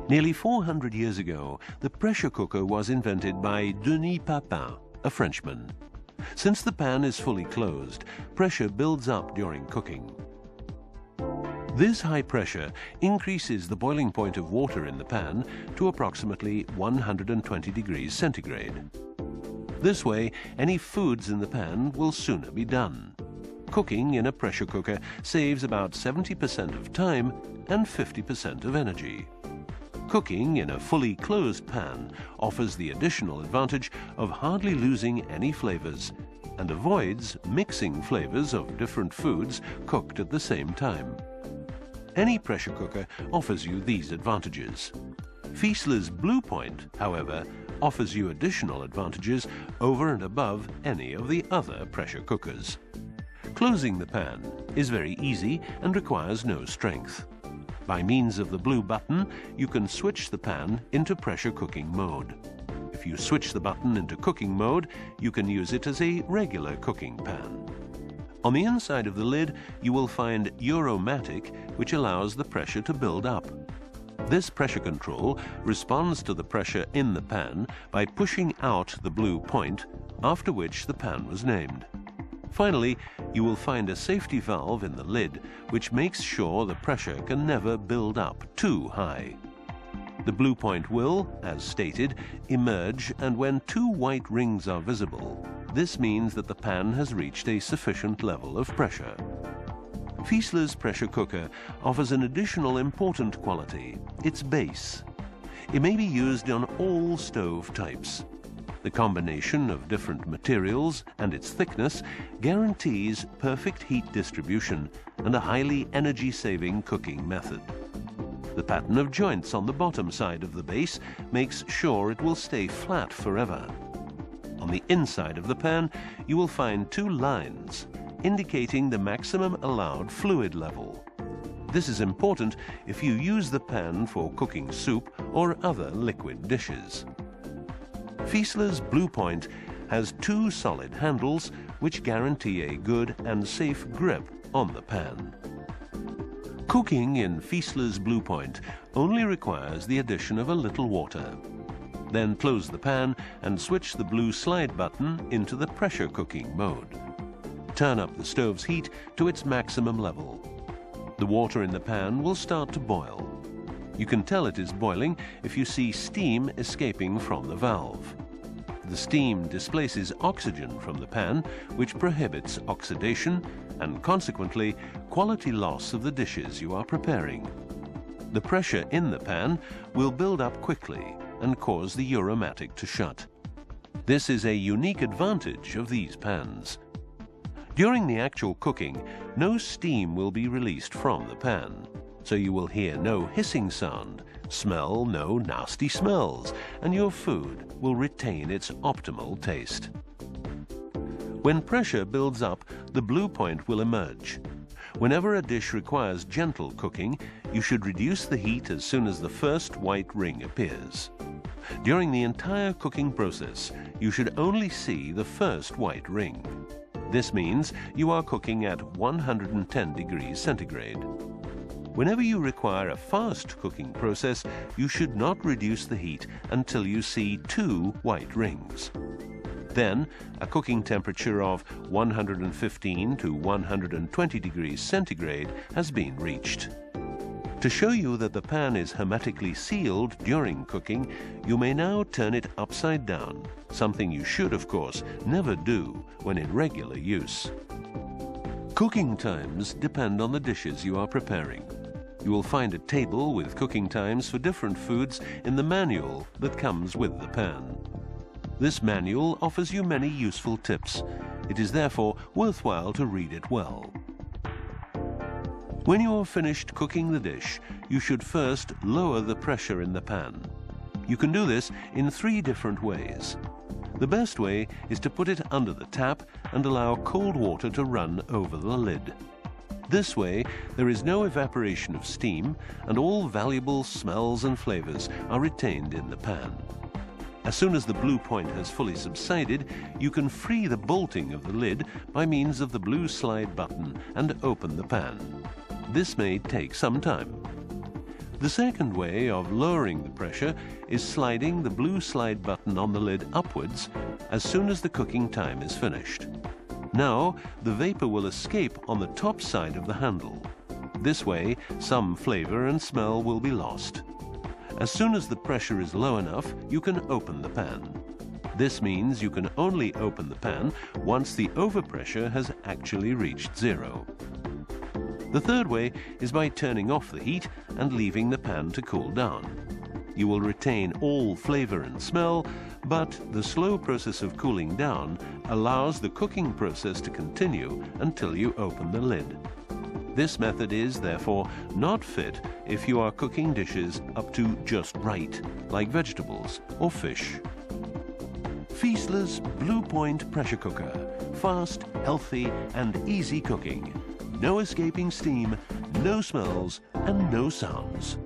Nearly 400 years ago, the pressure cooker was invented by Denis Papin, a Frenchman. Since the pan is fully closed, pressure builds up during cooking. This high pressure increases the boiling point of water in the pan to approximately 120 degrees centigrade. This way, any foods in the pan will sooner be done. Cooking in a pressure cooker saves about 70% of time and 50% of energy. Cooking in a fully closed pan offers the additional advantage of hardly losing any flavors and avoids mixing flavors of different foods cooked at the same time. Any pressure cooker offers you these advantages. Fieseler's Blue Point, however, offers you additional advantages over and above any of the other pressure cookers. Closing the pan is very easy and requires no strength. By means of the blue button, you can switch the pan into pressure cooking mode. If you switch the button into cooking mode, you can use it as a regular cooking pan. On the inside of the lid, you will find Euromatic, which allows the pressure to build up. This pressure control responds to the pressure in the pan by pushing out the blue point, after which the pan was named. Finally, you will find a safety valve in the lid, which makes sure the pressure can never build up too high. The blue point will, as stated, emerge, and when two white rings are visible, this means that the pan has reached a sufficient level of pressure. Fieseler's pressure cooker offers an additional important quality, its base. It may be used on all stove types. The combination of different materials and its thickness guarantees perfect heat distribution and a highly energy-saving cooking method. The pattern of joints on the bottom side of the base makes sure it will stay flat forever. On the inside of the pan, you will find two lines indicating the maximum allowed fluid level. This is important if you use the pan for cooking soup or other liquid dishes. Fieseler's Blue Point has two solid handles which guarantee a good and safe grip on the pan. Cooking in Fieseler's Blue Point only requires the addition of a little water. Then close the pan and switch the blue slide button into the pressure cooking mode. Turn up the stove's heat to its maximum level. The water in the pan will start to boil. You can tell it is boiling if you see steam escaping from the valve. The steam displaces oxygen from the pan, which prohibits oxidation and consequently quality loss of the dishes you are preparing. The pressure in the pan will build up quickly and cause the Euromatic to shut. This is a unique advantage of these pans. During the actual cooking, no steam will be released from the pan, so you will hear no hissing sound, smell no nasty smells, and your food will retain its optimal taste. When pressure builds up, the blue point will emerge. Whenever a dish requires gentle cooking, you should reduce the heat as soon as the first white ring appears. During the entire cooking process, you should only see the first white ring. This means you are cooking at 110 degrees centigrade. Whenever you require a fast cooking process, you should not reduce the heat until you see two white rings. Then, a cooking temperature of 115 to 120 degrees centigrade has been reached. To show you that the pan is hermetically sealed during cooking, you may now turn it upside down, something you should, of course, never do when in regular use. Cooking times depend on the dishes you are preparing. You will find a table with cooking times for different foods in the manual that comes with the pan. This manual offers you many useful tips. It is therefore worthwhile to read it well. When you are finished cooking the dish, you should first lower the pressure in the pan. You can do this in 3 different ways. The best way is to put it under the tap and allow cold water to run over the lid. This way, there is no evaporation of steam and all valuable smells and flavors are retained in the pan. As soon as the blue point has fully subsided, you can free the bolting of the lid by means of the blue slide button and open the pan. This may take some time. The second way of lowering the pressure is sliding the blue slide button on the lid upwards as soon as the cooking time is finished. Now, the vapor will escape on the top side of the handle. This way, some flavor and smell will be lost. As soon as the pressure is low enough, you can open the pan. This means you can only open the pan once the overpressure has actually reached zero. The third way is by turning off the heat and leaving the pan to cool down. You will retain all flavor and smell, but the slow process of cooling down allows the cooking process to continue until you open the lid. This method is, therefore, not fit if you are cooking dishes up to just right, like vegetables or fish. Feastler's Blue Point Pressure Cooker. Fast, healthy, and easy cooking. No escaping steam, no smells, and no sounds.